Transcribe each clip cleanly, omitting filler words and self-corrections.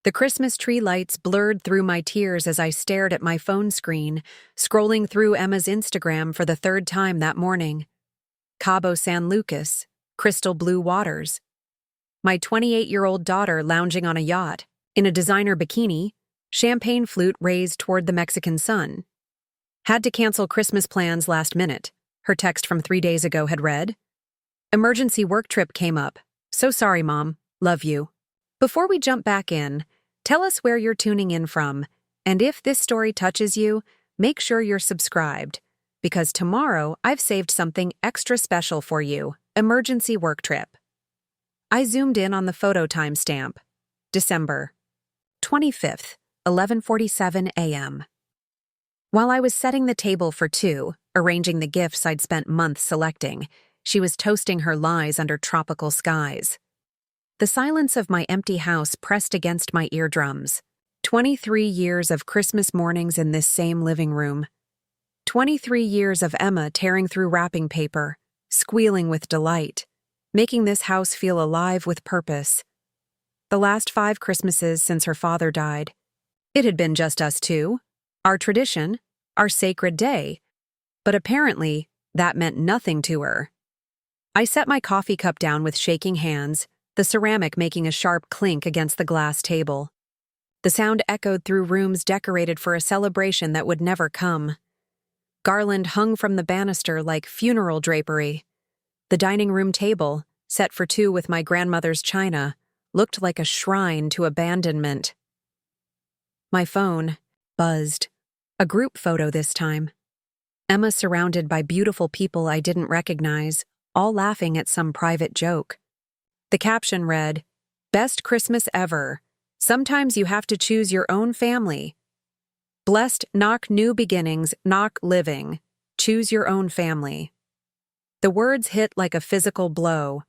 The Christmas tree lights blurred through my tears as I stared at my phone screen, scrolling through Emma's Instagram for the third time that morning. Cabo San Lucas, crystal blue waters. My 28-year-old daughter lounging on a yacht, in a designer bikini, champagne flute raised toward the Mexican sun. Had to cancel Christmas plans last minute, her text from 3 days ago had read. Emergency work trip came up. So sorry, Mom. Love you. Before we jump back in, tell us where you're tuning in from, and if this story touches you, make sure you're subscribed, because tomorrow I've saved something extra special for you, emergency work trip. I zoomed in on the photo timestamp, December 25th, 11:47 a.m. While I was setting the table for two, arranging the gifts I'd spent months selecting, she was toasting her lies under tropical skies. The silence of my empty house pressed against my eardrums. 23 years of Christmas mornings in this same living room. 23 years of Emma tearing through wrapping paper, squealing with delight, making this house feel alive with purpose. The last 5 Christmases since her father died. It had been just us two, our tradition, our sacred day, but apparently that meant nothing to her. I set my coffee cup down with shaking hands, the ceramic making a sharp clink against the glass table. The sound echoed through rooms decorated for a celebration that would never come. Garland hung from the banister like funeral drapery. The dining room table, set for two with my grandmother's china, looked like a shrine to abandonment. My phone buzzed. A group photo this time. Emma surrounded by beautiful people I didn't recognize, all laughing at some private joke. The caption read, "Best Christmas ever. Sometimes you have to choose your own family. Blessed knock new beginnings, knock living. Choose your own family." The words hit like a physical blow.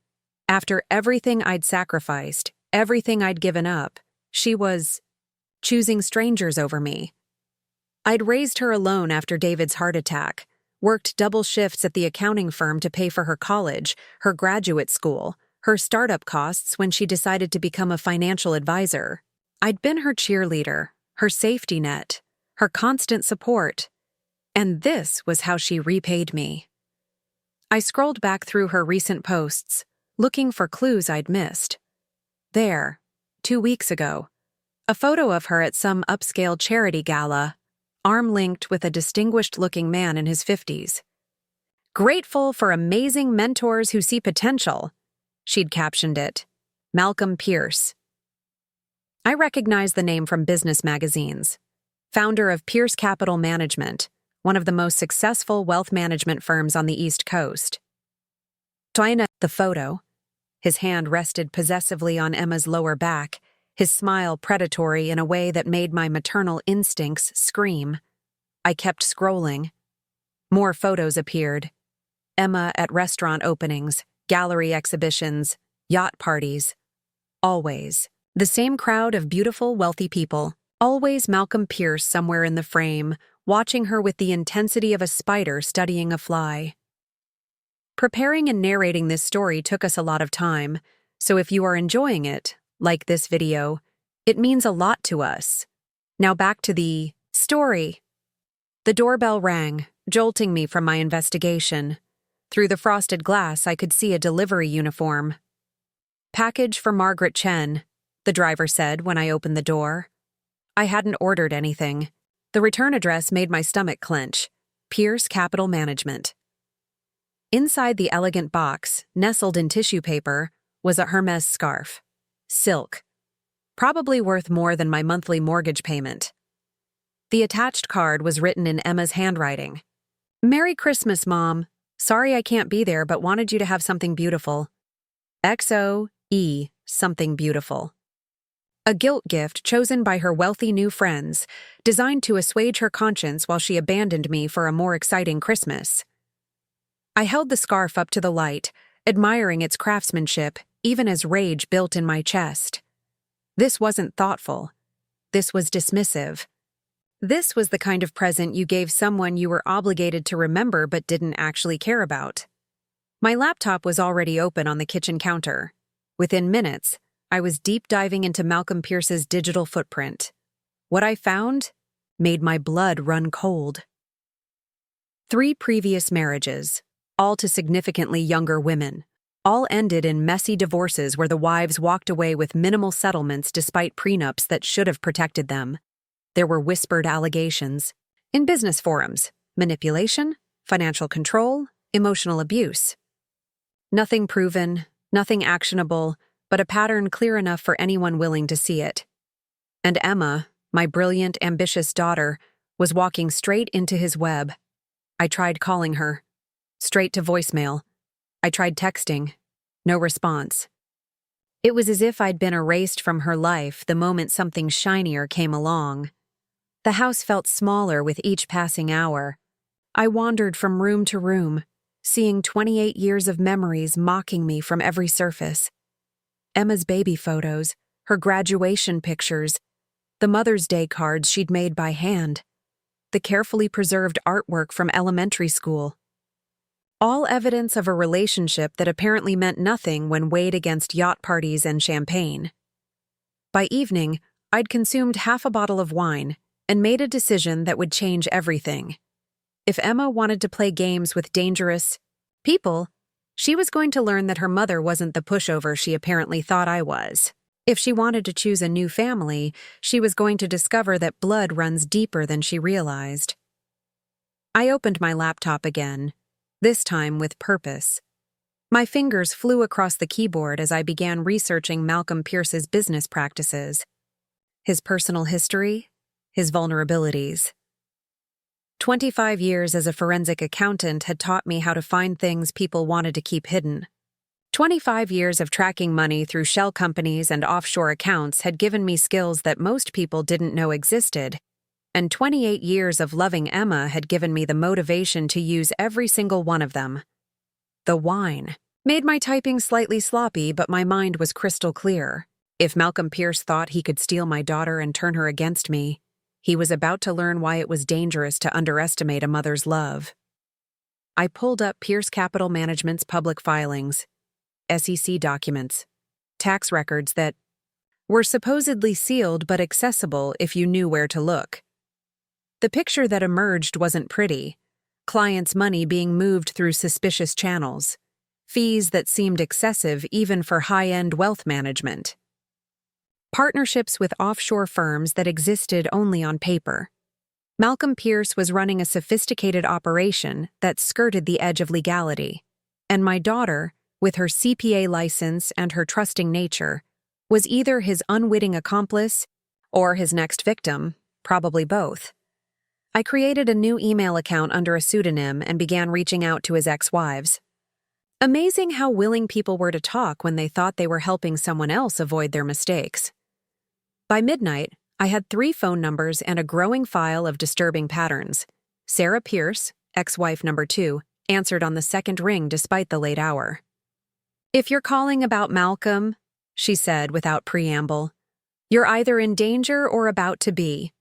After everything I'd sacrificed, everything I'd given up, she was choosing strangers over me. I'd raised her alone after David's heart attack, worked double shifts at the accounting firm to pay for her college, her graduate school, her startup costs when she decided to become a financial advisor. I'd been her cheerleader, her safety net, her constant support. And this was how she repaid me. I scrolled back through her recent posts, looking for clues I'd missed. There, 2 weeks ago, a photo of her at some upscale charity gala, arm-linked with a distinguished-looking man in his 50s. "Grateful for amazing mentors who see potential," she'd captioned it. Malcolm Pierce. I recognized the name from business magazines. Founder of Pierce Capital Management, one of the most successful wealth management firms on the East Coast. The photo. His hand rested possessively on Emma's lower back, his smile predatory in a way that made my maternal instincts scream. I kept scrolling. More photos appeared. Emma at restaurant openings, gallery exhibitions, yacht parties. Always. The same crowd of beautiful, wealthy people. Always Malcolm Pierce somewhere in the frame, watching her with the intensity of a spider studying a fly. Preparing and narrating this story took us a lot of time, so if you are enjoying it, like this video, it means a lot to us. Now back to the story. The doorbell rang, jolting me from my investigation. Through the frosted glass, I could see a delivery uniform. "Package for Margaret Chen," the driver said when I opened the door. I hadn't ordered anything. The return address made my stomach clench. Pierce Capital Management. Inside the elegant box, nestled in tissue paper, was a Hermes scarf. Silk. Probably worth more than my monthly mortgage payment. The attached card was written in Emma's handwriting. "Merry Christmas, Mom. Sorry I can't be there, but wanted you to have something beautiful. XOE, something beautiful." A guilt gift chosen by her wealthy new friends, designed to assuage her conscience while she abandoned me for a more exciting Christmas. I held the scarf up to the light, admiring its craftsmanship, even as rage built in my chest. This wasn't thoughtful. This was dismissive. This was the kind of present you gave someone you were obligated to remember but didn't actually care about. My laptop was already open on the kitchen counter. Within minutes, I was deep diving into Malcolm Pierce's digital footprint. What I found made my blood run cold. 3 previous marriages, all to significantly younger women, all ended in messy divorces where the wives walked away with minimal settlements despite prenups that should have protected them. There were whispered allegations in business forums, manipulation, financial control, emotional abuse. Nothing proven, nothing actionable, but a pattern clear enough for anyone willing to see it. And Emma, my brilliant, ambitious daughter, was walking straight into his web. I tried calling her. Straight to voicemail. I tried texting. No response. It was as if I'd been erased from her life the moment something shinier came along. The house felt smaller with each passing hour. I wandered from room to room, seeing 28 years of memories mocking me from every surface. Emma's baby photos, her graduation pictures, the Mother's Day cards she'd made by hand, the carefully preserved artwork from elementary school. All evidence of a relationship that apparently meant nothing when weighed against yacht parties and champagne. By evening, I'd consumed half a bottle of wine and made a decision that would change everything. If Emma wanted to play games with dangerous people, she was going to learn that her mother wasn't the pushover she apparently thought I was. If she wanted to choose a new family, she was going to discover that blood runs deeper than she realized. I opened my laptop again, this time with purpose. My fingers flew across the keyboard as I began researching Malcolm Pierce's business practices, his personal history, his vulnerabilities. 25 years as a forensic accountant had taught me how to find things people wanted to keep hidden. 25 years of tracking money through shell companies and offshore accounts had given me skills that most people didn't know existed, and 28 years of loving Emma had given me the motivation to use every single one of them. The wine made my typing slightly sloppy, but my mind was crystal clear. If Malcolm Pierce thought he could steal my daughter and turn her against me, he was about to learn why it was dangerous to underestimate a mother's love. I pulled up Pierce Capital Management's public filings, SEC documents, tax records that were supposedly sealed but accessible if you knew where to look. The picture that emerged wasn't pretty. Clients' money being moved through suspicious channels, fees that seemed excessive even for high-end wealth management, partnerships with offshore firms that existed only on paper. Malcolm Pierce was running a sophisticated operation that skirted the edge of legality, and my daughter, with her CPA license and her trusting nature, was either his unwitting accomplice or his next victim, probably both. I created a new email account under a pseudonym and began reaching out to his ex-wives. Amazing how willing people were to talk when they thought they were helping someone else avoid their mistakes. By midnight, I had 3 phone numbers and a growing file of disturbing patterns. Sarah Pierce, ex-wife number 2, answered on the second ring despite the late hour. "If you're calling about Malcolm," she said without preamble, "you're either in danger or about to be."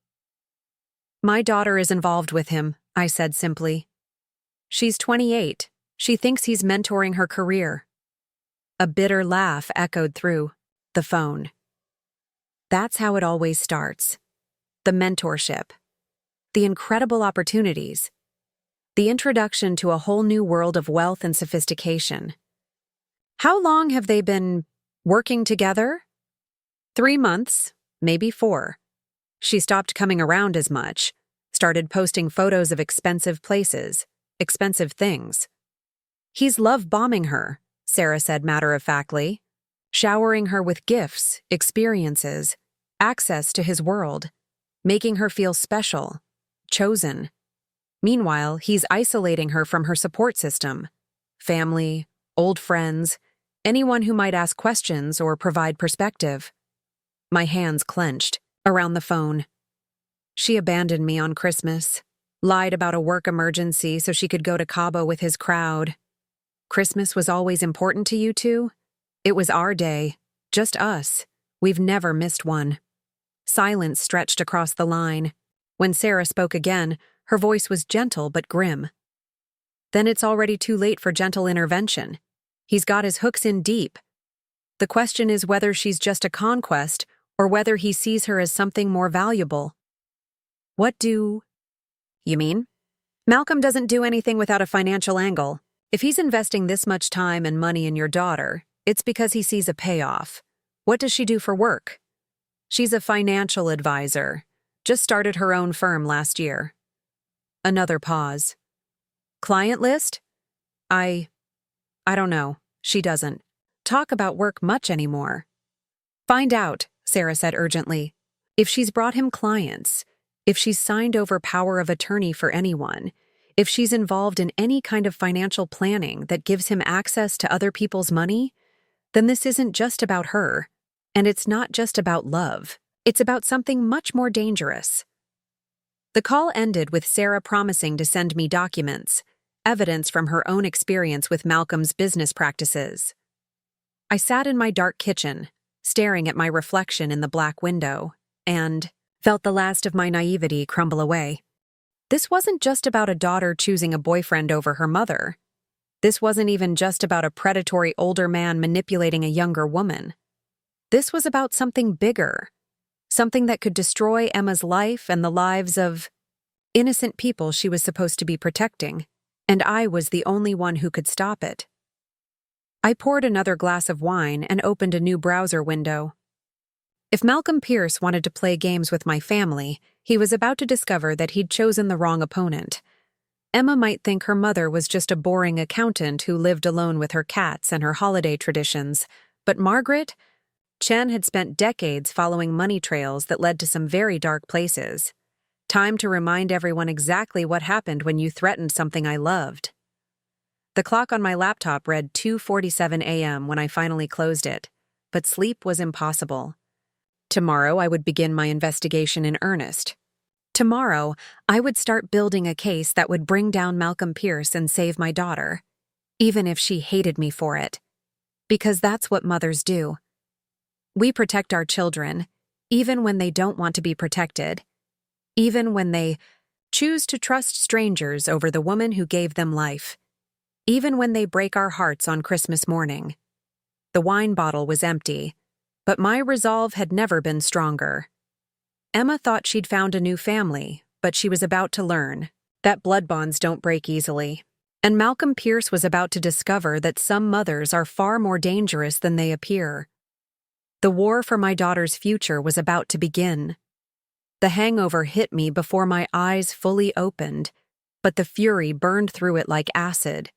"My daughter is involved with him," I said simply. "She's 28. She thinks he's mentoring her career." A bitter laugh echoed through the phone. That's how it always starts. The mentorship. The incredible opportunities. The introduction to a whole new world of wealth and sophistication. How long have they been working together? 3 months, maybe 4. She stopped coming around as much, started posting photos of expensive places, expensive things. "He's love-bombing her," Sarah said matter-of-factly, showering her with gifts, experiences, access to his world, making her feel special, chosen. Meanwhile, he's isolating her from her support system, family, old friends, anyone who might ask questions or provide perspective. My hands clenched around the phone. She abandoned me on Christmas, lied about a work emergency so she could go to Cabo with his crowd. Christmas was always important to you two? It was our day, just us. We've never missed one. Silence stretched across the line. When Sarah spoke again, her voice was gentle but grim. "Then it's already too late for gentle intervention. He's got his hooks in deep." The question is whether she's just a conquest or whether he sees her as something more valuable. What do you mean? Malcolm doesn't do anything without a financial angle. If he's investing this much time and money in your daughter, it's because he sees a payoff. What does she do for work? She's a financial advisor. Just started her own firm last year. Another pause. Client list? I don't know. She doesn't talk about work much anymore. Find out, Sarah said urgently. If she's brought him clients, if she's signed over power of attorney for anyone, if she's involved in any kind of financial planning that gives him access to other people's money, then this isn't just about her. And it's not just about love. It's about something much more dangerous. The call ended with Sarah promising to send me documents, evidence from her own experience with Malcolm's business practices. I sat in my dark kitchen, staring at my reflection in the black window, and felt the last of my naivety crumble away. This wasn't just about a daughter choosing a boyfriend over her mother. This wasn't even just about a predatory older man manipulating a younger woman. This was about something bigger, something that could destroy Emma's life and the lives of innocent people she was supposed to be protecting, and I was the only one who could stop it. I poured another glass of wine and opened a new browser window. If Malcolm Pierce wanted to play games with my family, he was about to discover that he'd chosen the wrong opponent. Emma might think her mother was just a boring accountant who lived alone with her cats and her holiday traditions, but Margaret? Chen had spent decades following money trails that led to some very dark places. Time to remind everyone exactly what happened when you threatened something I loved. The clock on my laptop read 2:47 a.m. when I finally closed it, but sleep was impossible. Tomorrow I would begin my investigation in earnest. Tomorrow I would start building a case that would bring down Malcolm Pierce and save my daughter, even if she hated me for it. Because that's what mothers do. We protect our children, even when they don't want to be protected, even when they choose to trust strangers over the woman who gave them life, even when they break our hearts on Christmas morning. The wine bottle was empty, but my resolve had never been stronger. Emma thought she'd found a new family, but she was about to learn that blood bonds don't break easily. And Malcolm Pierce was about to discover that some mothers are far more dangerous than they appear. The war for my daughter's future was about to begin. The hangover hit me before my eyes fully opened, but the fury burned through it like acid.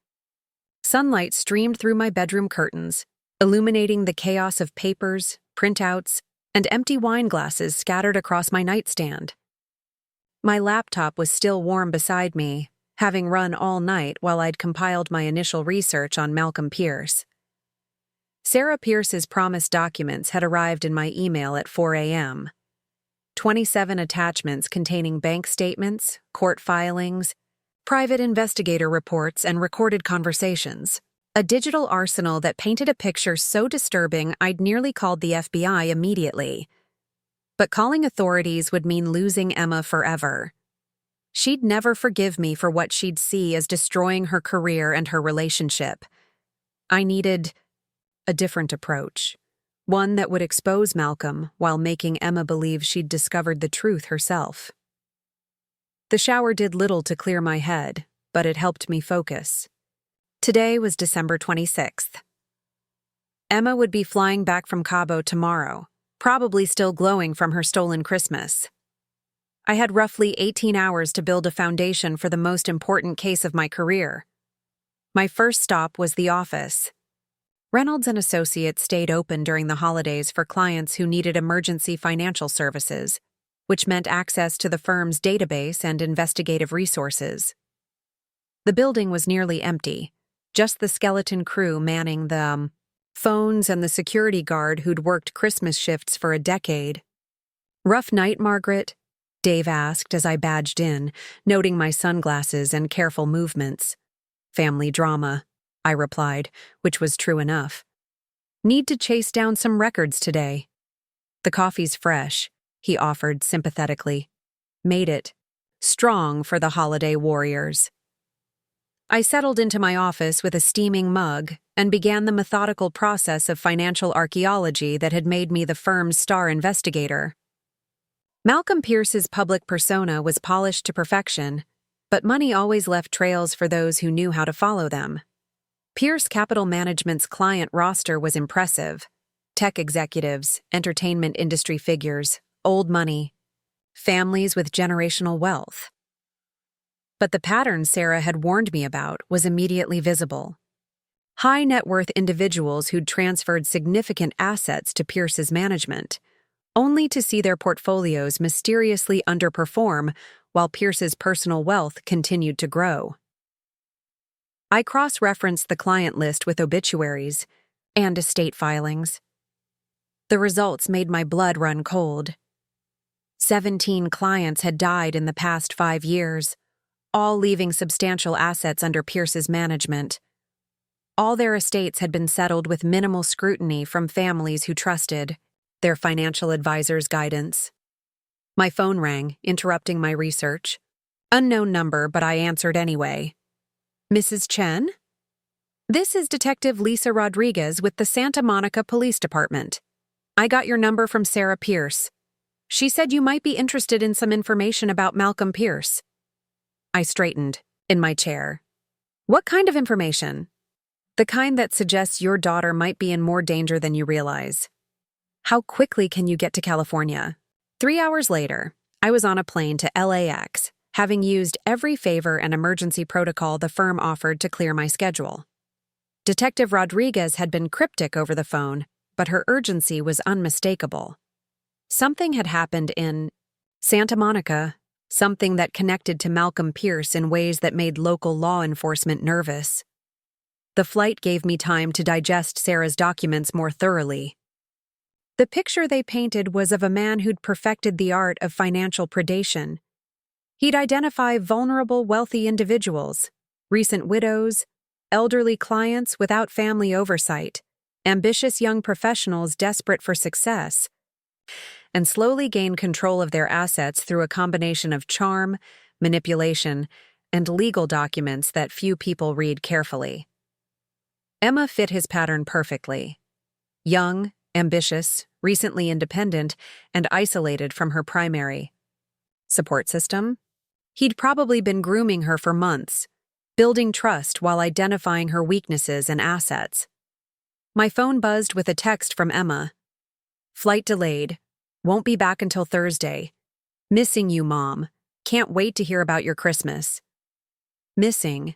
Sunlight streamed through my bedroom curtains, illuminating the chaos of papers, printouts, and empty wine glasses scattered across my nightstand. My laptop was still warm beside me, having run all night while I'd compiled my initial research on Malcolm Pierce. Sarah Pierce's promised documents had arrived in my email at 4 a.m. 27 attachments containing bank statements, court filings, private investigator reports, and recorded conversations. A digital arsenal that painted a picture so disturbing I'd nearly called the FBI immediately. But calling authorities would mean losing Emma forever. She'd never forgive me for what she'd see as destroying her career and her relationship. I needed a different approach, one that would expose Malcolm while making Emma believe she'd discovered the truth herself. The shower did little to clear my head, but it helped me focus. Today was December 26th. Emma would be flying back from Cabo tomorrow, probably still glowing from her stolen Christmas. I had roughly 18 hours to build a foundation for the most important case of my career. My first stop was the office. Reynolds and Associates stayed open during the holidays for clients who needed emergency financial services, which meant access to the firm's database and investigative resources. The building was nearly empty, just the skeleton crew manning the phones and the security guard who'd worked Christmas shifts for a decade. "Rough night, Margaret?" Dave asked as I badged in, noting my sunglasses and careful movements. "Family drama," I replied, which was true enough. "Need to chase down some records today." "The coffee's fresh," he offered sympathetically. "Made it strong for the holiday warriors." I settled into my office with a steaming mug and began the methodical process of financial archaeology that had made me the firm's star investigator. Malcolm Pierce's public persona was polished to perfection, but money always left trails for those who knew how to follow them. Pierce Capital Management's client roster was impressive: tech executives, entertainment industry figures, old money, families with generational wealth. But the pattern Sarah had warned me about was immediately visible. High net worth individuals who'd transferred significant assets to Pierce's management, only to see their portfolios mysteriously underperform while Pierce's personal wealth continued to grow. I cross-referenced the client list with obituaries and estate filings. The results made my blood run cold. 17 clients had died in the past 5 years, all leaving substantial assets under Pierce's management. All their estates had been settled with minimal scrutiny from families who trusted their financial advisor's guidance. My phone rang, interrupting my research. Unknown number, but I answered anyway. Mrs. Chen? This is Detective Lisa Rodriguez with the Santa Monica Police Department. I got your number from Sarah Pierce. She said you might be interested in some information about Malcolm Pierce. I straightened in my chair. What kind of information? The kind that suggests your daughter might be in more danger than you realize. How quickly can you get to California? 3 hours later, I was on a plane to LAX, having used every favor and emergency protocol the firm offered to clear my schedule. Detective Rodriguez had been cryptic over the phone, but her urgency was unmistakable. Something had happened in Santa Monica, something that connected to Malcolm Pierce in ways that made local law enforcement nervous. The flight gave me time to digest Sarah's documents more thoroughly. The picture they painted was of a man who'd perfected the art of financial predation. He'd identify vulnerable, wealthy individuals, recent widows, elderly clients without family oversight, ambitious young professionals desperate for success, and slowly gain control of their assets through a combination of charm, manipulation, and legal documents that few people read carefully. Emma fit his pattern perfectly. Young, ambitious, recently independent, and isolated from her primary support system. He'd probably been grooming her for months, building trust while identifying her weaknesses and assets. My phone buzzed with a text from Emma. Flight delayed. Won't be back until Thursday. Missing you, Mom. Can't wait to hear about your Christmas. Missing.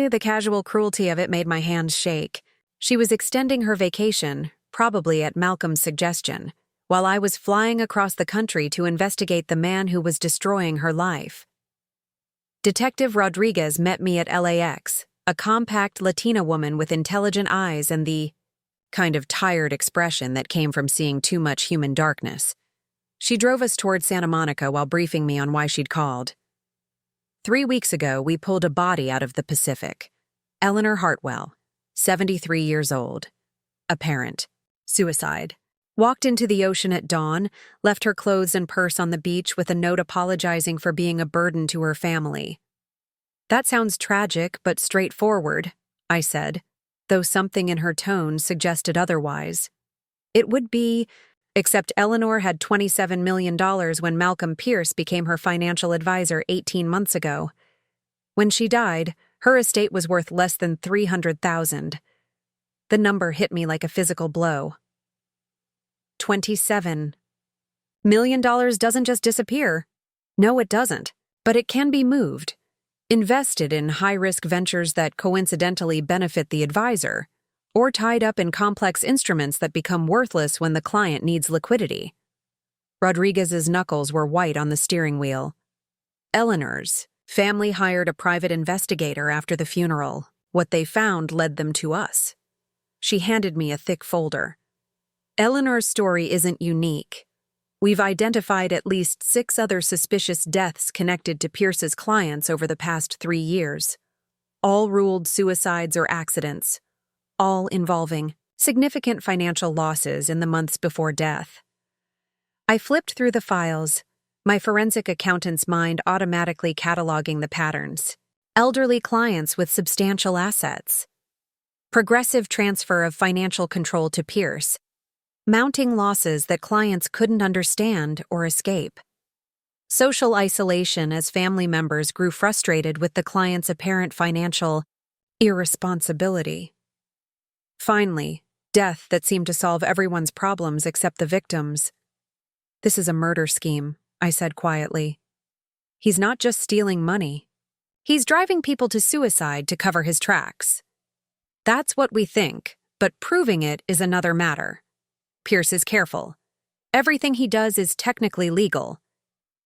The casual cruelty of it made my hands shake. She was extending her vacation, probably at Malcolm's suggestion, while I was flying across the country to investigate the man who was destroying her life. Detective Rodriguez met me at LAX, a compact Latina woman with intelligent eyes and the kind of tired expression that came from seeing too much human darkness. She drove us toward Santa Monica while briefing me on why she'd called. 3 weeks ago, we pulled a body out of the Pacific. Eleanor Hartwell, 73 years old. Apparent. Suicide. Walked into the ocean at dawn, left her clothes and purse on the beach with a note apologizing for being a burden to her family. That sounds tragic but straightforward, I said, though something in her tone suggested otherwise. It would be, except Eleanor had $27 million when Malcolm Pierce became her financial advisor 18 months ago. When she died, her estate was worth less than $300,000. The number hit me like a physical blow. $27 million doesn't just disappear. No, it doesn't, but it can be moved. Invested in high-risk ventures that coincidentally benefit the advisor, or tied up in complex instruments that become worthless when the client needs liquidity. Rodriguez's knuckles were white on the steering wheel. Eleanor's family hired a private investigator after the funeral. What they found led them to us. She handed me a thick folder. Eleanor's story isn't unique. We've identified at least 6 other suspicious deaths connected to Pierce's clients over the past 3 years. All ruled suicides or accidents. All involving significant financial losses in the months before death. I flipped through the files, my forensic accountant's mind automatically cataloging the patterns. Elderly clients with substantial assets. progressive transfer of financial control to Pierce, mounting losses that clients couldn't understand or escape, social isolation as family members grew frustrated with the client's apparent financial irresponsibility. Finally, death that seemed to solve everyone's problems except the victims. "This is a murder scheme," I said quietly. "He's not just stealing money. He's driving people to suicide to cover his tracks." "That's what we think, but proving it is another matter." Pierce is careful. "Everything he does is technically legal.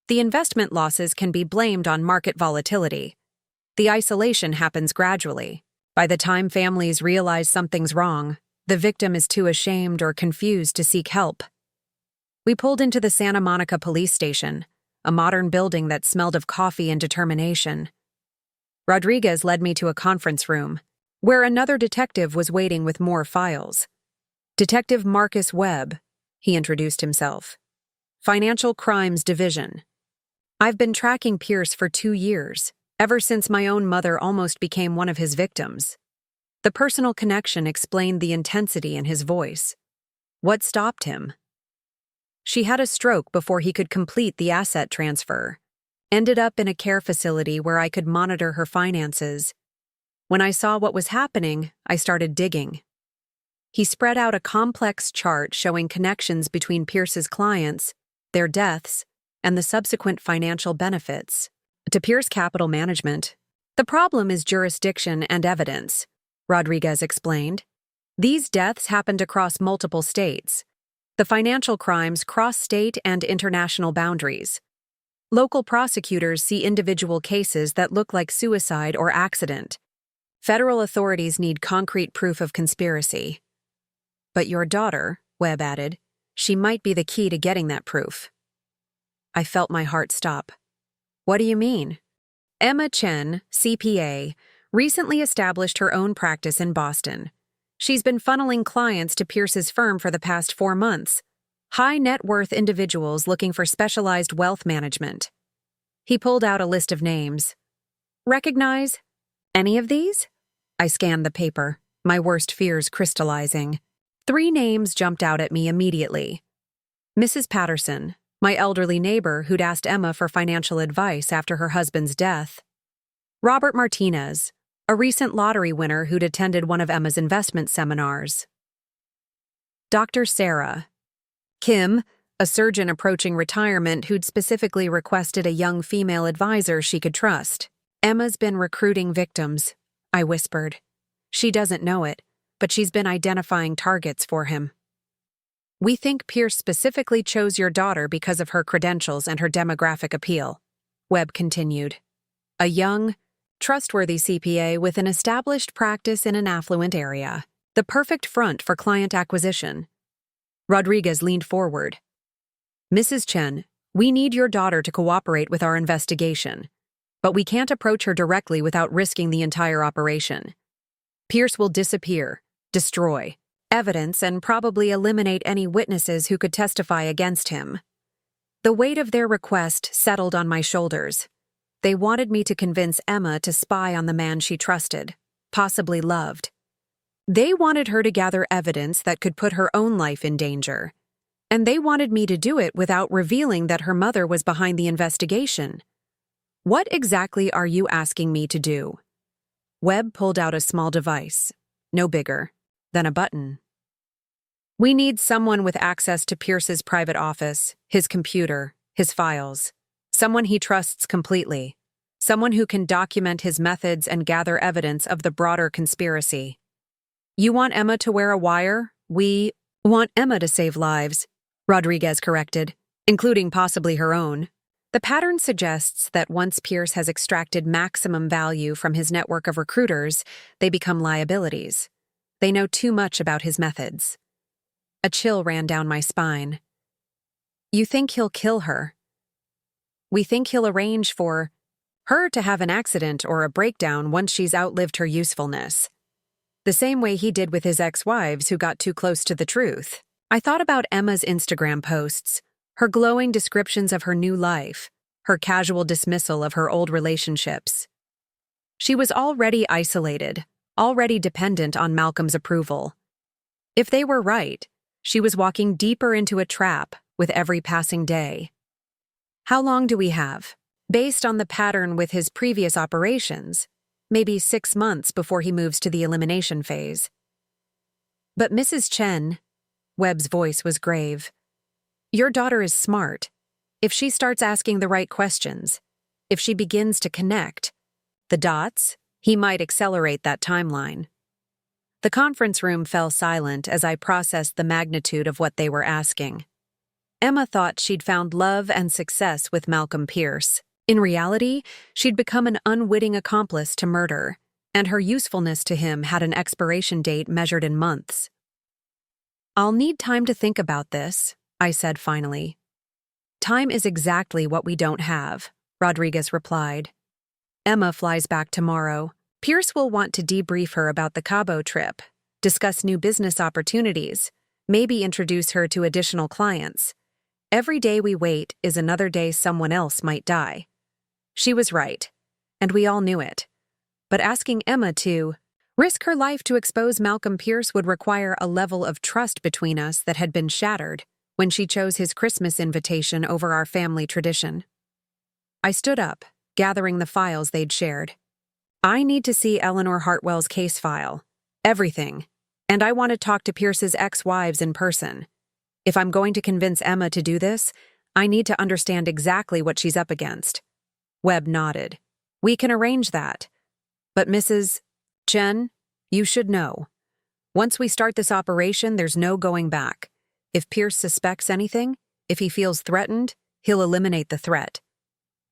The investment losses can be blamed on market volatility. The isolation happens gradually. By the time families realize something's wrong, the victim is too ashamed or confused to seek help." We pulled into the Santa Monica police station, a modern building that smelled of coffee and determination. Rodriguez led me to a conference room, where another detective was waiting with more files. "Detective Marcus Webb," he introduced himself. "Financial Crimes Division. I've been tracking Pierce for 2 years, ever since my own mother almost became one of his victims." The personal connection explained the intensity in his voice. "What stopped him?" "She had a stroke before he could complete the asset transfer. Ended up in a care facility where I could monitor her finances. When I saw what was happening, I started digging." He spread out a complex chart showing connections between Pierce's clients, their deaths, and the subsequent financial benefits to Pierce Capital Management. "The problem is jurisdiction and evidence," Rodriguez explained. "These deaths happened across multiple states. The financial crimes cross state and international boundaries. Local prosecutors see individual cases that look like suicide or accident. Federal authorities need concrete proof of conspiracy." "But your daughter," Webb added, "she might be the key to getting that proof." I felt my heart stop. "What do you mean?" "Emma Chen, CPA, recently established her own practice in Boston. She's been funneling clients to Pierce's firm for the past 4 months. High net worth individuals looking for specialized wealth management." He pulled out a list of names. "Recognize any of these?" I scanned the paper, my worst fears crystallizing. 3 names jumped out at me immediately. Mrs. Patterson, my elderly neighbor who'd asked Emma for financial advice after her husband's death. Robert Martinez, a recent lottery winner who'd attended one of Emma's investment seminars. Dr. Sarah. Kim, a surgeon approaching retirement who'd specifically requested a young female advisor she could trust. "Emma's been recruiting victims," I whispered. "She doesn't know it, but she's been identifying targets for him." "We think Pierce specifically chose your daughter because of her credentials and her demographic appeal," Webb continued. "A young, trustworthy CPA with an established practice in an affluent area. The perfect front for client acquisition." Rodriguez leaned forward. "Mrs. Chen, we need your daughter to cooperate with our investigation, but we can't approach her directly without risking the entire operation. Pierce will disappear, destroy evidence, and probably eliminate any witnesses who could testify against him." The weight of their request settled on my shoulders. They wanted me to convince Emma to spy on the man she trusted, possibly loved. They wanted her to gather evidence that could put her own life in danger. And they wanted me to do it without revealing that her mother was behind the investigation. "What exactly are you asking me to do?" Webb pulled out a small device, no bigger than a button. "We need someone with access to Pierce's private office, his computer, his files. Someone he trusts completely. Someone who can document his methods and gather evidence of the broader conspiracy." "You want Emma to wear a wire? We want Emma to save lives," Rodriguez corrected, "including possibly her own. The pattern suggests that once Pierce has extracted maximum value from his network of recruiters, they become liabilities. They know too much about his methods." A chill ran down my spine. "You think he'll kill her?" "We think he'll arrange for her to have an accident or a breakdown once she's outlived her usefulness. The same way he did with his ex-wives who got too close to the truth." I thought about Emma's Instagram posts, her glowing descriptions of her new life, her casual dismissal of her old relationships. She was already isolated, already dependent on Malcolm's approval. If they were right, she was walking deeper into a trap with every passing day. How long do we have? Based on the pattern with his previous operations, maybe 6 months before he moves to the elimination phase. But Mrs. Chen, Webb's voice was grave. Your daughter is smart. If she starts asking the right questions, if she begins to connect the dots, he might accelerate that timeline. The conference room fell silent as I processed the magnitude of what they were asking. Emma thought she'd found love and success with Malcolm Pierce. In reality, she'd become an unwitting accomplice to murder, and her usefulness to him had an expiration date measured in months. I'll need time to think about this, I said finally. Time is exactly what we don't have, Rodriguez replied. Emma flies back tomorrow. Pierce will want to debrief her about the Cabo trip, discuss new business opportunities, maybe introduce her to additional clients. Every day we wait is another day someone else might die. She was right, and we all knew it. But asking Emma to risk her life to expose Malcolm Pierce would require a level of trust between us that had been shattered when she chose his Christmas invitation over our family tradition. I stood up, gathering the files they'd shared. I need to see Eleanor Hartwell's case file. Everything. And I want to talk to Pierce's ex-wives in person. If I'm going to convince Emma to do this, I need to understand exactly what she's up against. Webb nodded. We can arrange that. But Mrs. Chen, you should know. Once we start this operation, there's no going back. If Pierce suspects anything, if he feels threatened, he'll eliminate the threat.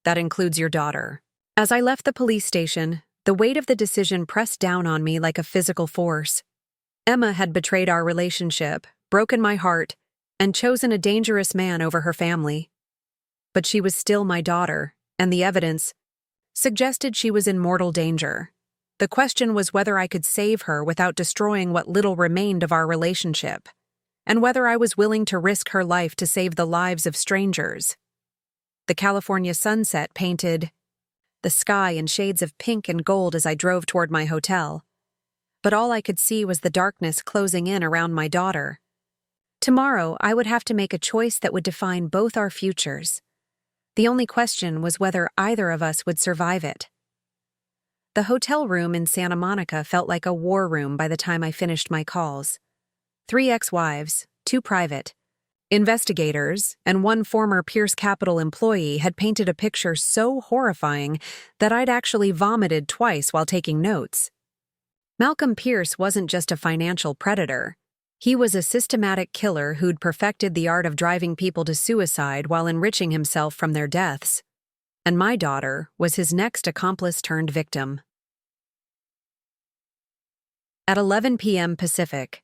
That includes your daughter. As I left the police station, the weight of the decision pressed down on me like a physical force. Emma had betrayed our relationship, broken my heart, and chosen a dangerous man over her family. But she was still my daughter, and the evidence suggested she was in mortal danger. The question was whether I could save her without destroying what little remained of our relationship, and whether I was willing to risk her life to save the lives of strangers. The California sunset painted the sky in shades of pink and gold as I drove toward my hotel. But all I could see was the darkness closing in around my daughter. Tomorrow, I would have to make a choice that would define both our futures. The only question was whether either of us would survive it. The hotel room in Santa Monica felt like a war room by the time I finished my calls. 3 ex-wives, 2 private investigators, and 1 former Pierce Capital employee had painted a picture so horrifying that I'd actually vomited twice while taking notes. Malcolm Pierce wasn't just a financial predator. He was a systematic killer who'd perfected the art of driving people to suicide while enriching himself from their deaths. And my daughter was his next accomplice turned victim. At 11 p.m. Pacific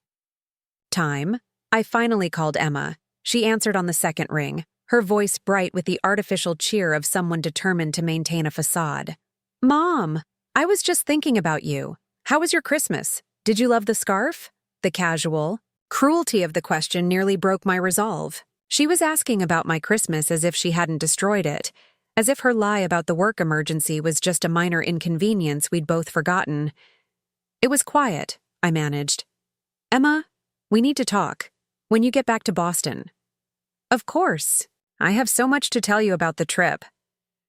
time, I finally called Emma. She answered on the second ring, her voice bright with the artificial cheer of someone determined to maintain a facade. Mom, I was just thinking about you. How was your Christmas? Did you love the scarf? The casual cruelty of the question nearly broke my resolve. She was asking about my Christmas as if she hadn't destroyed it, as if her lie about the work emergency was just a minor inconvenience we'd both forgotten. It was quiet, I managed. Emma, we need to talk. When you get back to Boston. Of course. I have so much to tell you about the trip.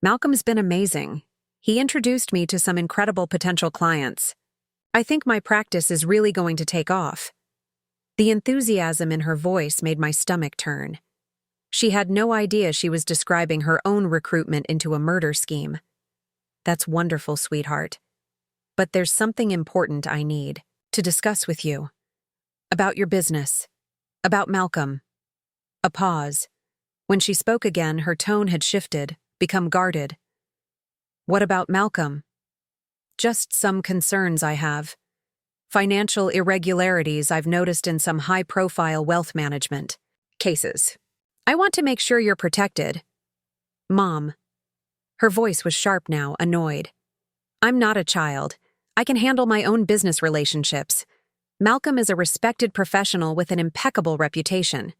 Malcolm's been amazing. He introduced me to some incredible potential clients. I think my practice is really going to take off. The enthusiasm in her voice made my stomach turn. She had no idea she was describing her own recruitment into a murder scheme. That's wonderful, sweetheart. But there's something important I need to discuss with you. About your business. About Malcolm. A pause. When she spoke again, her tone had shifted, become guarded. What about Malcolm? Just some concerns I have. Financial irregularities I've noticed in some high-profile wealth management cases. I want to make sure you're protected. Mom. Her voice was sharp now, annoyed. I'm not a child. I can handle my own business relationships. Malcolm is a respected professional with an impeccable reputation.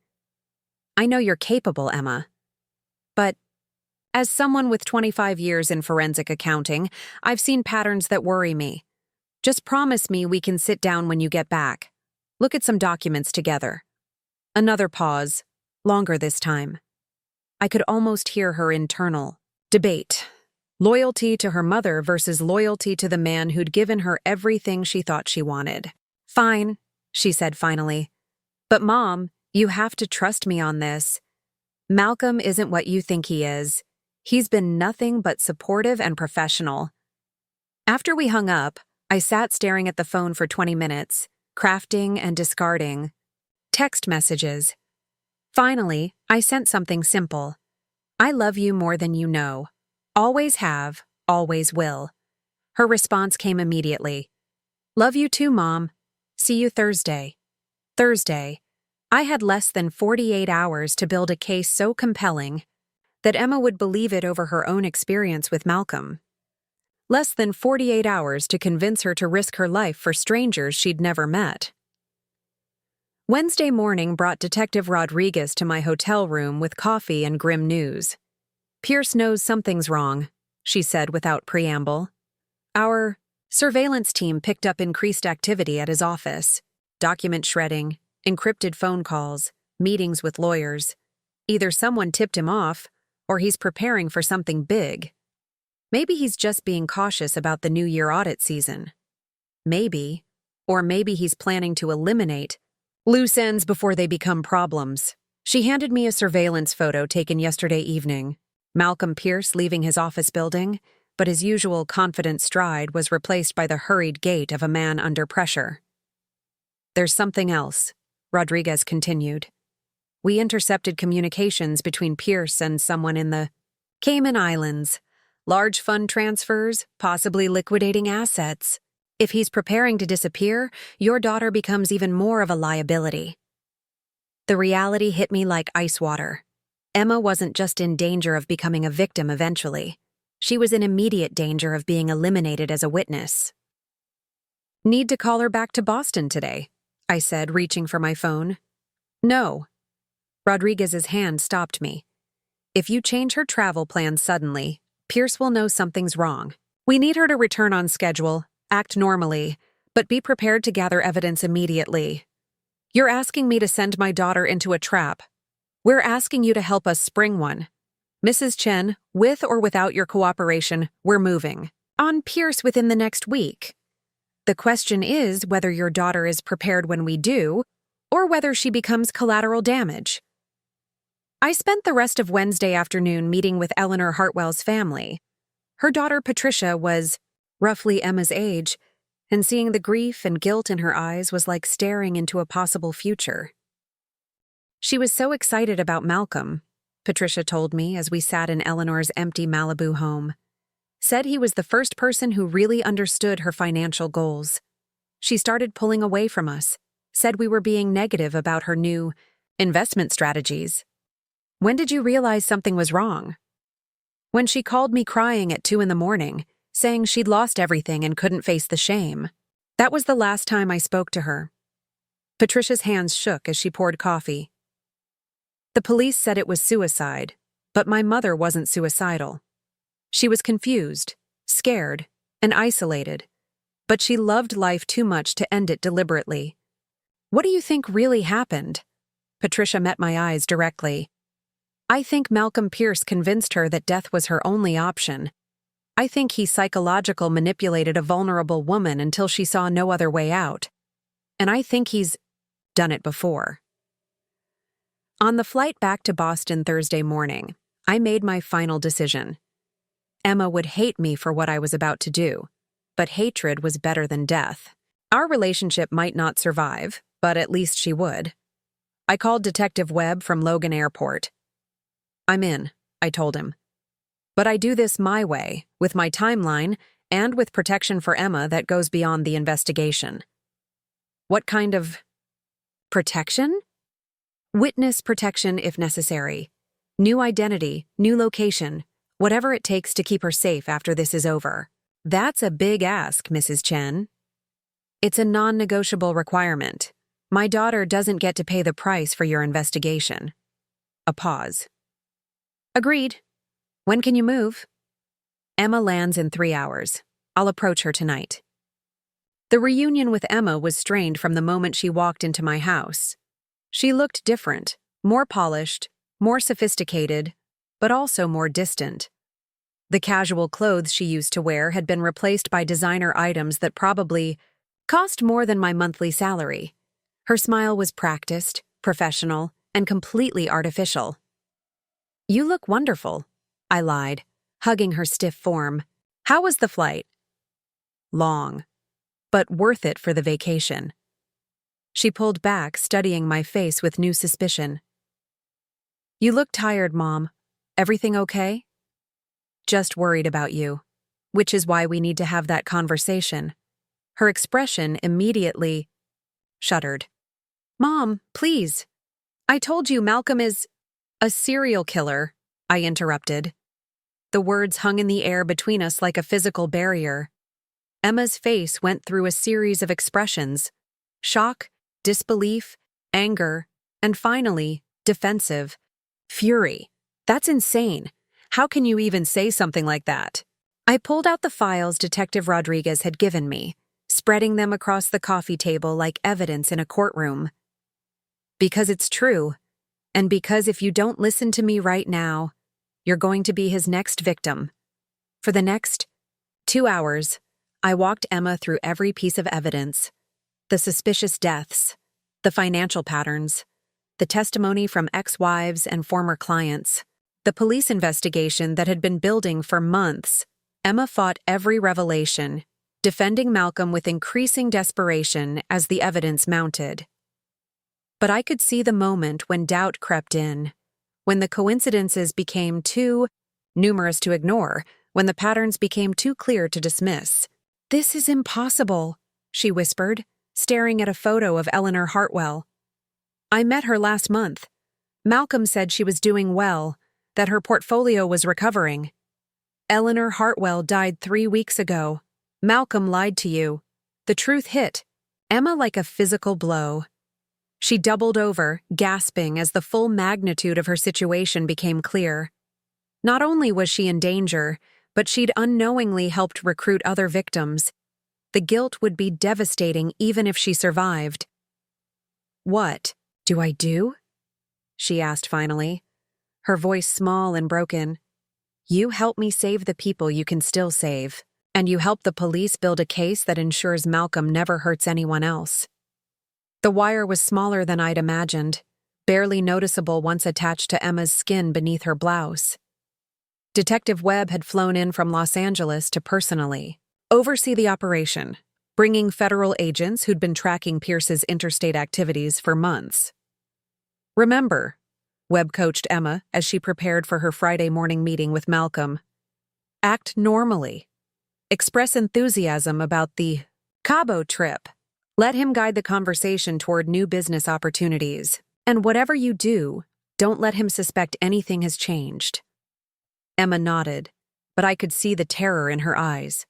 I know you're capable, Emma. But as someone with 25 years in forensic accounting, I've seen patterns that worry me. Just promise me we can sit down when you get back. Look at some documents together. Another pause, longer this time. I could almost hear her internal debate. Loyalty to her mother versus loyalty to the man who'd given her everything she thought she wanted. Fine, she said finally. But Mom, you have to trust me on this. Malcolm isn't what you think he is. He's been nothing but supportive and professional. After we hung up, I sat staring at the phone for 20 minutes, crafting and discarding text messages. Finally, I sent something simple. I love you more than you know. Always have, always will. Her response came immediately. Love you too, Mom. See you Thursday. Thursday. I had less than 48 hours to build a case so compelling that Emma would believe it over her own experience with Malcolm. Less than 48 hours to convince her to risk her life for strangers she'd never met. Wednesday morning brought Detective Rodriguez to my hotel room with coffee and grim news. Pierce knows something's wrong, she said without preamble. Our surveillance team picked up increased activity at his office. Document shredding, encrypted phone calls, meetings with lawyers. Either someone tipped him off, or he's preparing for something big. Maybe he's just being cautious about the New Year audit season. Maybe, or maybe he's planning to eliminate loose ends before they become problems. She handed me a surveillance photo taken yesterday evening. Malcolm Pierce leaving his office building, but his usual confident stride was replaced by the hurried gait of a man under pressure. There's something else, Rodriguez continued. We intercepted communications between Pierce and someone in the Cayman Islands. Large fund transfers, possibly liquidating assets. If he's preparing to disappear, your daughter becomes even more of a liability. The reality hit me like ice water. Emma wasn't just in danger of becoming a victim eventually. She was in immediate danger of being eliminated as a witness. Need to call her back to Boston today, I said, reaching for my phone. No. Rodriguez's hand stopped me. If you change her travel plans suddenly, Pierce will know something's wrong. We need her to return on schedule, act normally, but be prepared to gather evidence immediately. You're asking me to send my daughter into a trap. We're asking you to help us spring one. Mrs. Chen, with or without your cooperation, we're moving on Pierce within the next week. The question is whether your daughter is prepared when we do, or whether she becomes collateral damage. I spent the rest of Wednesday afternoon meeting with Eleanor Hartwell's family. Her daughter Patricia was roughly Emma's age, and seeing the grief and guilt in her eyes was like staring into a possible future. She was so excited about Malcolm, Patricia told me as we sat in Eleanor's empty Malibu home. Said he was the first person who really understood her financial goals. She started pulling away from us, said we were being negative about her new investment strategies. When did you realize something was wrong? When she called me crying at 2 a.m, saying she'd lost everything and couldn't face the shame. That was the last time I spoke to her. Patricia's hands shook as she poured coffee. The police said it was suicide, but my mother wasn't suicidal. She was confused, scared, and isolated, but she loved life too much to end it deliberately. What do you think really happened? Patricia met my eyes directly. I think Malcolm Pierce convinced her that death was her only option. I think he psychological manipulated a vulnerable woman until she saw no other way out. And I think he's done it before. On the flight back to Boston Thursday morning, I made my final decision. Emma would hate me for what I was about to do, but hatred was better than death. Our relationship might not survive, but at least she would. I called Detective Webb from Logan Airport. I'm in, I told him. But I do this my way, with my timeline, and with protection for Emma that goes beyond the investigation. What kind of protection? Witness protection if necessary. New identity, new location, whatever it takes to keep her safe after this is over. That's a big ask, Mrs. Chen. It's a non-negotiable requirement. My daughter doesn't get to pay the price for your investigation. A pause. Agreed. When can you move? Emma lands in 3 hours. I'll approach her tonight. The reunion with Emma was strained from the moment she walked into my house. She looked different, more polished, more sophisticated, but also more distant. The casual clothes she used to wear had been replaced by designer items that probably cost more than my monthly salary. Her smile was practiced, professional, and completely artificial. "You look wonderful," I lied, hugging her stiff form. "How was the flight?" "Long, but worth it for the vacation." She pulled back, studying my face with new suspicion. "You look tired, Mom. Everything okay?" "Just worried about you, which is why we need to have that conversation." Her expression immediately shuddered. "Mom, please. I told you Malcolm is a serial killer," I interrupted. The words hung in the air between us like a physical barrier. Emma's face went through a series of expressions: shock, disbelief, anger, and finally, defensive. Fury. "That's insane. How can you even say something like that?" I pulled out the files Detective Rodriguez had given me, spreading them across the coffee table like evidence in a courtroom. "Because it's true, and because if you don't listen to me right now, you're going to be his next victim." For the next 2 hours, I walked Emma through every piece of evidence: the suspicious deaths, the financial patterns, the testimony from ex-wives and former clients, the police investigation that had been building for months. Emma fought every revelation, defending Malcolm with increasing desperation as the evidence mounted. But I could see the moment when doubt crept in, when the coincidences became too numerous to ignore, when the patterns became too clear to dismiss. "This is impossible," she whispered, staring at a photo of Eleanor Hartwell. "I met her last month. Malcolm said she was doing well, that her portfolio was recovering." "Eleanor Hartwell died 3 weeks ago. Malcolm lied to you." The truth hit Emma like a physical blow. She doubled over, gasping as the full magnitude of her situation became clear. Not only was she in danger, but she'd unknowingly helped recruit other victims. The guilt would be devastating even if she survived. "What do I do?" she asked finally, her voice small and broken. "You help me save the people you can still save, and you help the police build a case that ensures Malcolm never hurts anyone else." The wire was smaller than I'd imagined, barely noticeable once attached to Emma's skin beneath her blouse. Detective Webb had flown in from Los Angeles to personally oversee the operation, bringing federal agents who'd been tracking Pierce's interstate activities for months. "Remember," Webb coached Emma as she prepared for her Friday morning meeting with Malcolm, "act normally. Express enthusiasm about the Cabo trip. Let him guide the conversation toward new business opportunities. And whatever you do, don't let him suspect anything has changed." Emma nodded, but I could see the terror in her eyes.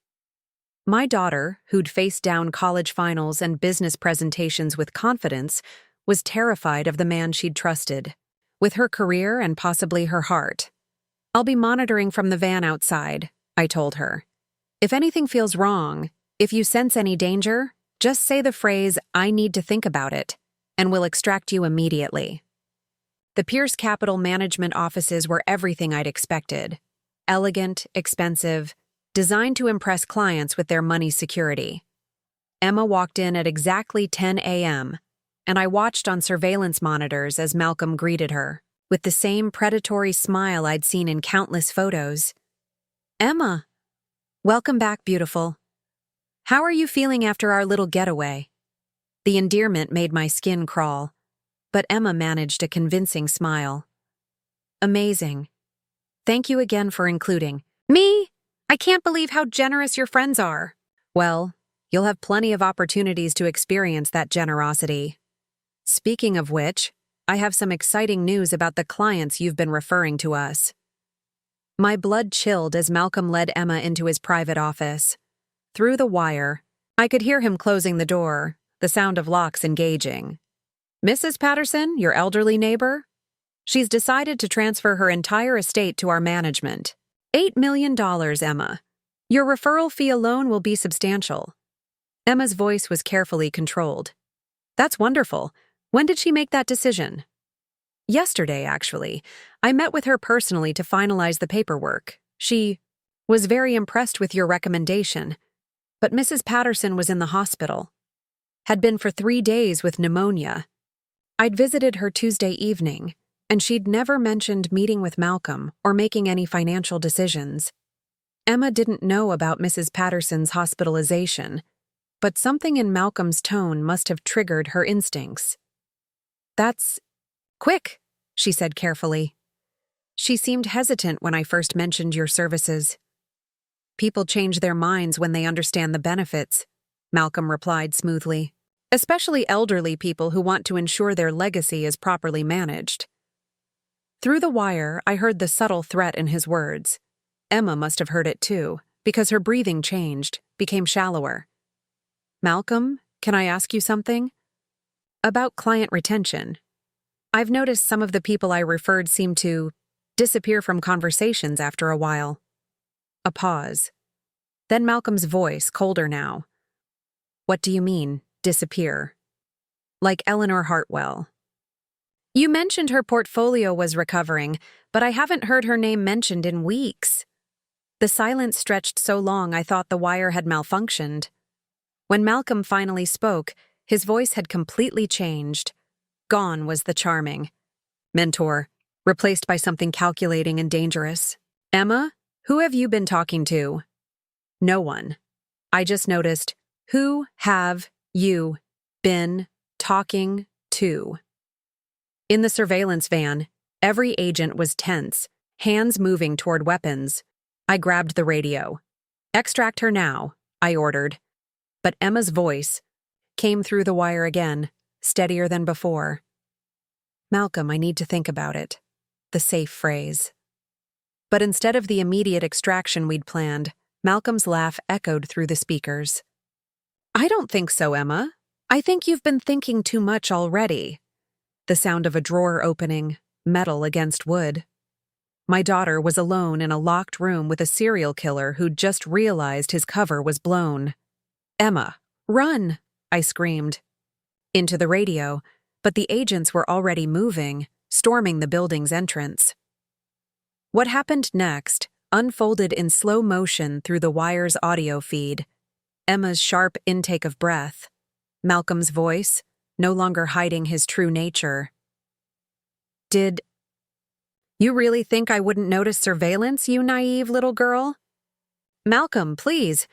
My daughter, who'd faced down college finals and business presentations with confidence, was terrified of the man she'd trusted, with her career and possibly her heart. "I'll be monitoring from the van outside," I told her. "If anything feels wrong, if you sense any danger, just say the phrase, 'I need to think about it,' and we'll extract you immediately." The Pierce Capital management offices were everything I'd expected. Elegant, expensive, designed to impress clients with their money security. Emma walked in at exactly 10 a.m., and I watched on surveillance monitors as Malcolm greeted her, with the same predatory smile I'd seen in countless photos. "Emma, welcome back, beautiful. How are you feeling after our little getaway?" The endearment made my skin crawl, but Emma managed a convincing smile. "Amazing. Thank you again for including me. I can't believe how generous your friends are." "Well, you'll have plenty of opportunities to experience that generosity. Speaking of which, I have some exciting news about the clients you've been referring to us." My blood chilled as Malcolm led Emma into his private office. Through the wire, I could hear him closing the door, the sound of locks engaging. "Mrs. Patterson, your elderly neighbor? She's decided to transfer her entire estate to our management. $8 million, Emma. Your referral fee alone will be substantial. Emma's voice was carefully controlled. That's wonderful. When did she make that decision? Yesterday, actually. I met with her personally to finalize the paperwork. She was very impressed with your recommendation. But Mrs. Patterson was in the hospital. Had been for 3 days with pneumonia. I'd visited her Tuesday evening, and she'd never mentioned meeting with Malcolm or making any financial decisions. Emma didn't know about Mrs. Patterson's hospitalization, but something in Malcolm's tone must have triggered her instincts. That's quick, she said carefully. She seemed hesitant when I first mentioned your services. People change their minds when they understand the benefits, Malcolm replied smoothly, especially elderly people who want to ensure their legacy is properly managed. Through the wire, I heard the subtle threat in his words. Emma must have heard it too, because her breathing changed, became shallower. Malcolm, can I ask you something? About client retention. I've noticed some of the people I referred seem to disappear from conversations after a while. A pause. Then Malcolm's voice, colder now. What do you mean, disappear? Like Eleanor Hartwell. You mentioned her portfolio was recovering, but I haven't heard her name mentioned in weeks. The silence stretched so long I thought the wire had malfunctioned. When Malcolm finally spoke, his voice had completely changed. Gone was the charming mentor, replaced by something calculating and dangerous. Emma, who have you been talking to? No one. I just noticed, who have you been talking to? In the surveillance van, every agent was tense, hands moving toward weapons. I grabbed the radio. Extract her now, I ordered. But Emma's voice came through the wire again, steadier than before. Malcolm, I need to think about it. The safe phrase. But instead of the immediate extraction we'd planned, Malcolm's laugh echoed through the speakers. I don't think so, Emma. I think you've been thinking too much already. The sound of a drawer opening, metal against wood. My daughter was alone in a locked room with a serial killer who'd just realized his cover was blown. Emma, run, I screamed. Into the radio, but the agents were already moving, storming the building's entrance. What happened next unfolded in slow motion through the wire's audio feed. Emma's sharp intake of breath. Malcolm's voice, no longer hiding his true nature. Did you really think I wouldn't notice surveillance, you naive little girl? Malcolm, please.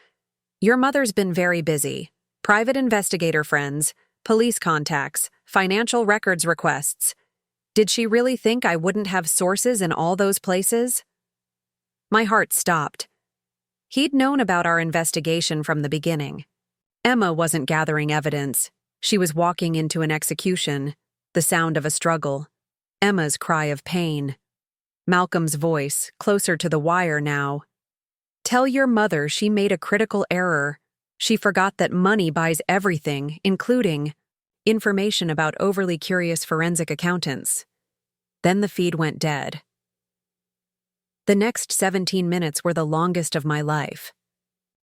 Your mother's been very busy. Private investigator friends, police contacts, financial records requests. Did she really think I wouldn't have sources in all those places? My heart stopped. He'd known about our investigation from the beginning. Emma wasn't gathering evidence. She was walking into an execution, the sound of a struggle. Emma's cry of pain. Malcolm's voice, closer to the wire now. Tell your mother she made a critical error. She forgot that money buys everything, including information about overly curious forensic accountants. Then the feed went dead. The next 17 minutes were the longest of my life.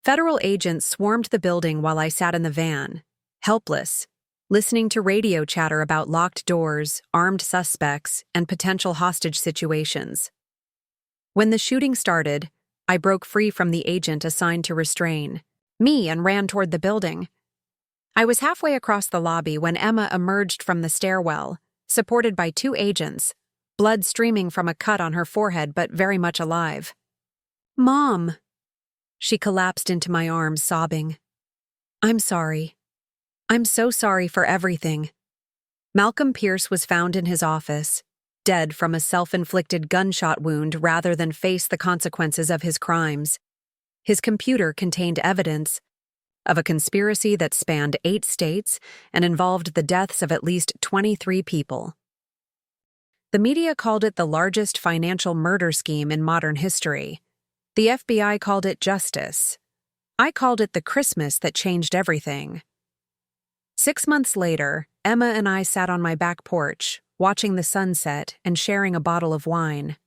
Federal agents swarmed the building while I sat in the van, helpless, listening to radio chatter about locked doors, armed suspects, and potential hostage situations. When the shooting started, I broke free from the agent assigned to restrain me and ran toward the building. I was halfway across the lobby when Emma emerged from the stairwell, supported by 2 agents, blood streaming from a cut on her forehead but very much alive. Mom! She collapsed into my arms, sobbing. I'm sorry. I'm so sorry for everything. Malcolm Pierce was found in his office, dead from a self-inflicted gunshot wound rather than face the consequences of his crimes. His computer contained evidence of a conspiracy that spanned 8 states and involved the deaths of at least 23 people. The media called it the largest financial murder scheme in modern history. The FBI called it justice. I called it the Christmas that changed everything. 6 months later, Emma and I sat on my back porch, watching the sunset and sharing a bottle of wine.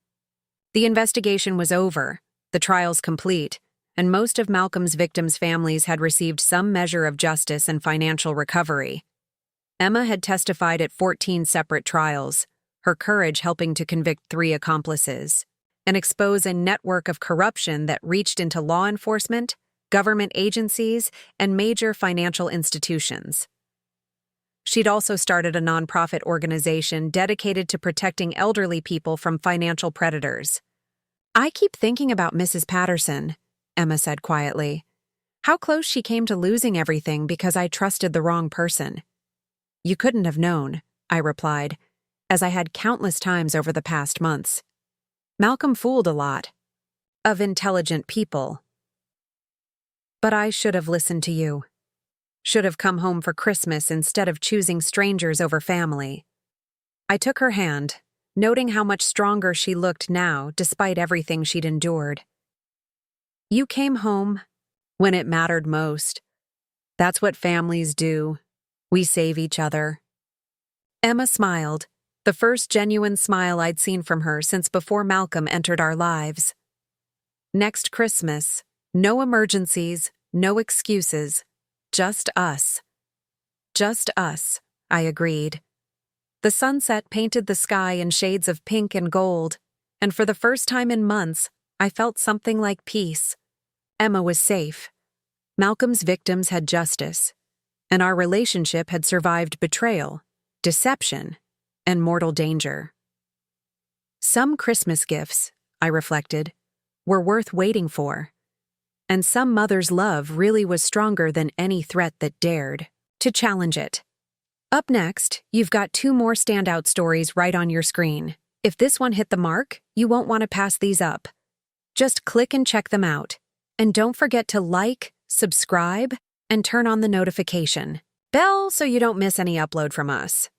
The investigation was over, the trials complete, and most of Malcolm's victims' families had received some measure of justice and financial recovery. Emma had testified at 14 separate trials, her courage helping to convict 3 accomplices, and expose a network of corruption that reached into law enforcement, government agencies, and major financial institutions. She'd also started a nonprofit organization dedicated to protecting elderly people from financial predators. "I keep thinking about Mrs. Patterson," Emma said quietly. "How close she came to losing everything because I trusted the wrong person." "You couldn't have known," I replied, as I had countless times over the past months. "Malcolm fooled a lot of intelligent people. But I should have listened to you. Should have come home for Christmas instead of choosing strangers over family." I took her hand, noting how much stronger she looked now despite everything she'd endured. "You came home when it mattered most. That's what families do. We save each other." Emma smiled, the first genuine smile I'd seen from her since before Malcolm entered our lives. "Next Christmas, no emergencies, no excuses. Just us." "Just us," I agreed. The sunset painted the sky in shades of pink and gold, and for the first time in months, I felt something like peace. Emma was safe. Malcolm's victims had justice, and our relationship had survived betrayal, deception, and mortal danger. Some Christmas gifts, I reflected, were worth waiting for. And some mother's love really was stronger than any threat that dared to challenge it. Up next, you've got 2 more standout stories right on your screen. If this one hit the mark, you won't want to pass these up. Just click and check them out. And don't forget to like, subscribe, and turn on the notification bell so you don't miss any upload from us.